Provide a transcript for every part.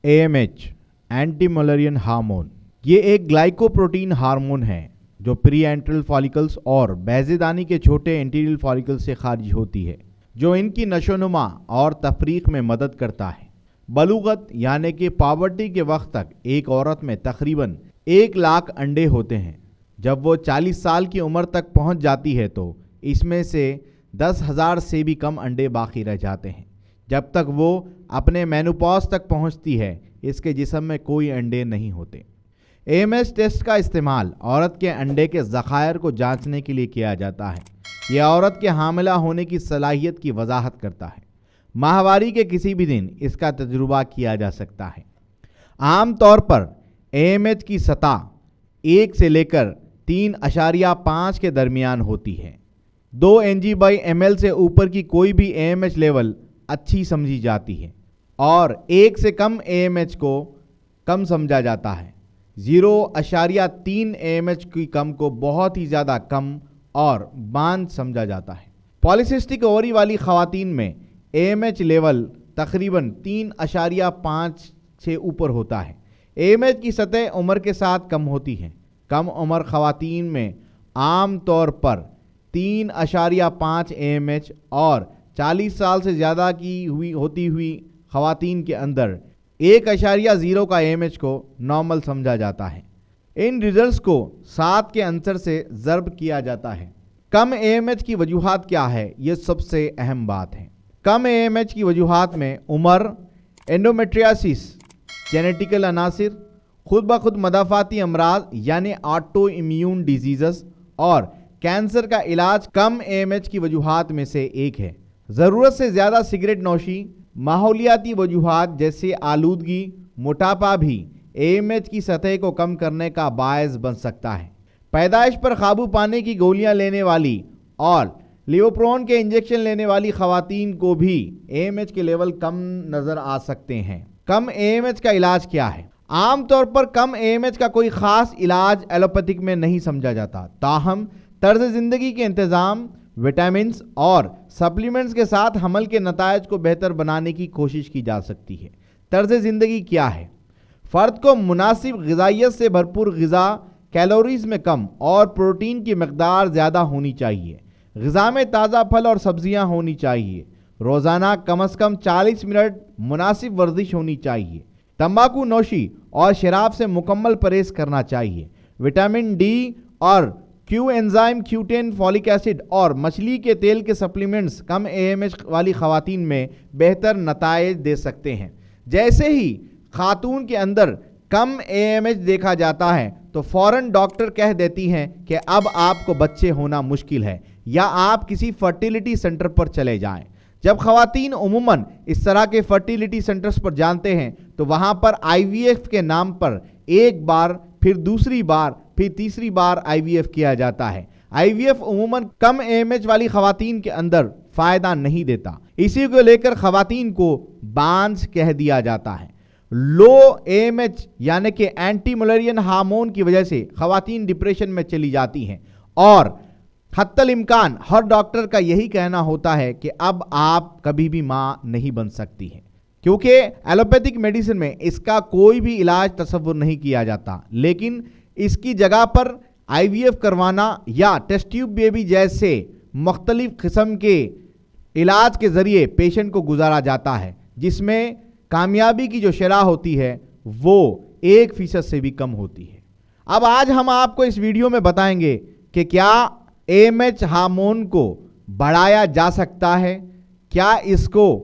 AMH anti Mullerian hormone, ये एक glycoprotein hormone है जो प्री एंट्रल फॉलिकल्स और बैजेदानी के छोटे एंटीरियल फॉलिकल्स से खारिज होती है, जो इनकी नशोनुमा और तफरीक में मदद करता है। बलूगत यानी कि पावर्टी के वक्त तक एक औरत में तकरीबन 1 लाख अंडे होते हैं। जब वो 40 साल की उम्र तक पहुंच जाती है तो इसमें से 10,000 से भी कम अंडे बाकी रह जाते हैं। जब तक वो अपने मेनोपॉज तक पहुंचती है, इसके जिस्म में कोई अंडे नहीं होते। AMH टेस्ट का इस्तेमाल औरत के अंडे के ज़खायर को जांचने के लिए किया जाता है। यह औरत के हामिला होने की सलाहियत की वजाहत करता है। माहवारी के किसी भी दिन इसका तजुर्बा किया जा सकता है। आम तौर पर AMH की सतह 1 से लेकर 3.5 के दरमियान होती है। 2 Ng/ml से ऊपर की कोई भी AMH लेवल अच्छी समझी जाती है और 1 से कम AMH को कम समझा जाता है। 0.3 AMH की कम को बहुत ही ज़्यादा कम और बांझ समझा जाता है। पॉलीसिस्टिक ओवरी वाली खवातीन में AMH लेवल तकरीबन 3.5 से ऊपर होता है। AMH की सतह उम्र के साथ कम होती है। कम उम्र खवातीन में आम तौर पर 3.5 AMH और 40 साल से ज़्यादा की होती हुई खवातीन के अंदर 1.0 का AMH को नॉर्मल समझा जाता है। इन रिजल्ट्स को 7 के आंसर से ज़र्ब किया जाता है। कम AMH की वजूहात क्या है, ये सबसे अहम बात है। कम AMH की वजूहात में उम्र, एंडोमेट्रियासिस, जेनेटिकल अनासिर, खुद ब खुद मदाफाती अमराज यानी ऑटो इम्यून डिजीज़ और कैंसर का इलाज कम AMH की वजूहात में से एक है। ज़रूरत से ज़्यादा सिगरेट नोशी, माहौलियाती वजूहात जैसे आलूदगी, मोटापा भी AMH की सतह को कम करने का बायस बन सकता है। पैदाइश पर काबू पाने की गोलियां लेने वाली और लिवोप्रोन के इंजेक्शन लेने वाली खवातीन को भी AMH के लेवल कम नज़र आ सकते हैं। कम AMH का इलाज क्या है? आमतौर पर कम AMH का कोई ख़ास इलाज एलोपैथिक में नहीं समझा जाता, ताहम तर्ज ज़िंदगी के इंतज़ाम, विटामिन्स और सप्लीमेंट्स के साथ हमल के नतायज को बेहतर बनाने की कोशिश की जा सकती है। तर्ज ज़िंदगी क्या है? फ़र्द को मुनासिब ग़िज़ाइयत से भरपूर ग़िज़ा, कैलोरीज़ में कम और प्रोटीन की मकदार ज़्यादा होनी चाहिए। ग़िज़ा में ताज़ा फल और सब्ज़ियाँ होनी चाहिए। रोज़ाना कम अज़ कम 40 मिनट मुनासिब वर्जिश होनी चाहिए। तंबाकू नोशी और शराब से मुकम्मल परहेज़ करना चाहिए। विटामिन डी और क्यू एंजाइम, क्यूटेन, फॉलिक एसिड और मछली के तेल के सप्लीमेंट्स कम AMH वाली खवातीन में बेहतर नताइज दे सकते हैं। जैसे ही खातून के अंदर कम AMH देखा जाता है तो फ़ौरन डॉक्टर कह देती हैं कि अब आपको बच्चे होना मुश्किल है या आप किसी फर्टिलिटी सेंटर पर चले जाएं। जब खवातीन उमूमन इस तरह के फर्टिलिटी सेंटर्स पर जानते हैं तो वहां पर IVF के नाम पर एक बार, फिर दूसरी बार, फिर तीसरी बार IVF किया जाता है। IVF उमूमन कम AMH वाली खवातीन के अंदर फ़ायदा नहीं देता। इसी को लेकर खवातीन को बांझ कह दिया जाता है। लो AMH यानी कि एंटी मलेरियन हार्मोन की वजह से खवातीन डिप्रेशन में चली जाती हैं और हत्तल इम्कान हर डॉक्टर का यही कहना होता है कि अब आप कभी भी माँ नहीं बन सकती हैं, क्योंकि एलोपैथिक मेडिसिन में इसका कोई भी इलाज तसव्वुर नहीं किया जाता। लेकिन इसकी जगह पर IVF करवाना या टेस्ट ट्यूब बेबी जैसे मुख्तलिफ किस्म के इलाज के ज़रिए पेशेंट को गुजारा जाता है, जिसमें कामयाबी की जो शरह होती है वो 1% से भी कम होती है। अब आज हम आपको इस वीडियो में बताएंगे कि क्या AMH हार्मोन को बढ़ाया जा सकता है, क्या इसको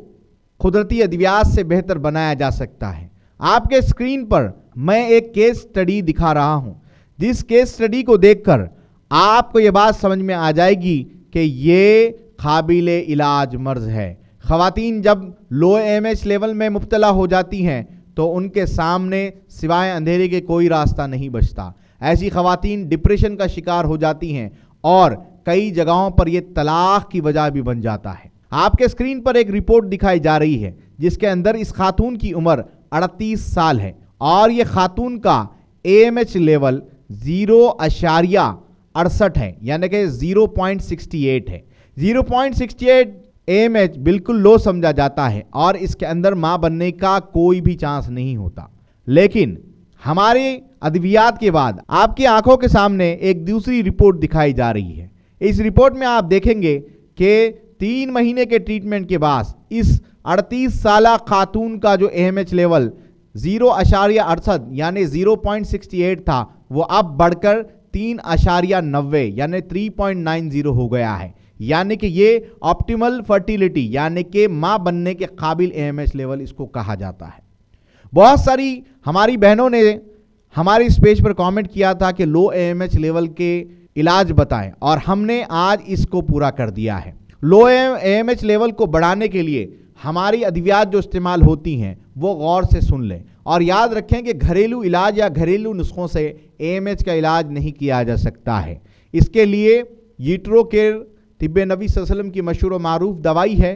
कुदरती अद्वियात से बेहतर बनाया जा सकता है। आपके स्क्रीन पर मैं एक केस स्टडी दिखा रहा हूं, जिस केस स्टडी को देखकर आपको ये बात समझ में आ जाएगी कि ये काबिले इलाज मर्ज है। खवातीन जब लो AMH लेवल में मुब्तला हो जाती हैं तो उनके सामने सिवाय अंधेरे के कोई रास्ता नहीं बचता। ऐसी खवातीन डिप्रेशन का शिकार हो जाती हैं और कई जगहों पर यह तलाक की वजह भी बन जाता है। आपके स्क्रीन पर एक रिपोर्ट दिखाई जा रही है जिसके अंदर इस खातून की उम्र 38 साल है और ये खातून का AMH लेवल 0.68 है, यानी कि 0.68 है। 0.68 AMH بالکل لو سمجھا جاتا ہے اور اس کے اندر ماں بننے کا کوئی بھی چانس نہیں ہوتا. لیکن ہمارے ادویات کے بعد آپ کی آنکھوں کے سامنے ایک دوسری رپورٹ دکھائی جا رہی ہے. اس رپورٹ میں آپ دیکھیں گے کہ 3 مہینے کے ٹریٹمنٹ کے بعد اس 38 سالہ خاتون کا جو AMH لیول 0.68 یعنی 0.68 تھا وہ اب بڑھ کر 3.90 یعنی 3.90 ہو گیا ہے. یعنی کہ یہ آپٹیمل فرٹیلیٹی یعنی کہ ماں بننے کے قابل AMH لیول اس کو کہا جاتا ہے. بہت ساری ہماری بہنوں نے ہماری اس پیج پر کامنٹ کیا تھا کہ لو AMH لیول کے علاج بتائیں اور ہم نے آج اس کو پورا کر دیا ہے. لو AMH لیول کو بڑھانے کے لیے ہماری ادویات جو استعمال ہوتی ہیں وہ غور سے سن لیں اور یاد رکھیں کہ گھریلو علاج یا گھریلو نسخوں سے AMH کا علاج نہیں کیا جا سکتا ہے. اس کے لیے یوٹروکیئر طب نبی صلی اللہ علیہ وسلم کی مشہور و معروف دوائی ہے.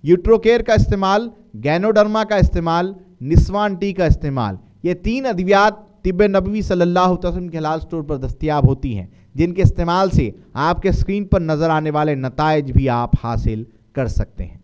یوٹروکیئر کا استعمال، گینوڈرما کا استعمال، نسوان ٹی کا استعمال، یہ 3 ادویات طب نبوی صلی اللہ علیہ وسلم کے حلال سٹور پر دستیاب ہوتی ہیں جن کے استعمال سے آپ کے اسکرین پر نظر آنے والے نتائج بھی آپ حاصل کر سکتے ہیں.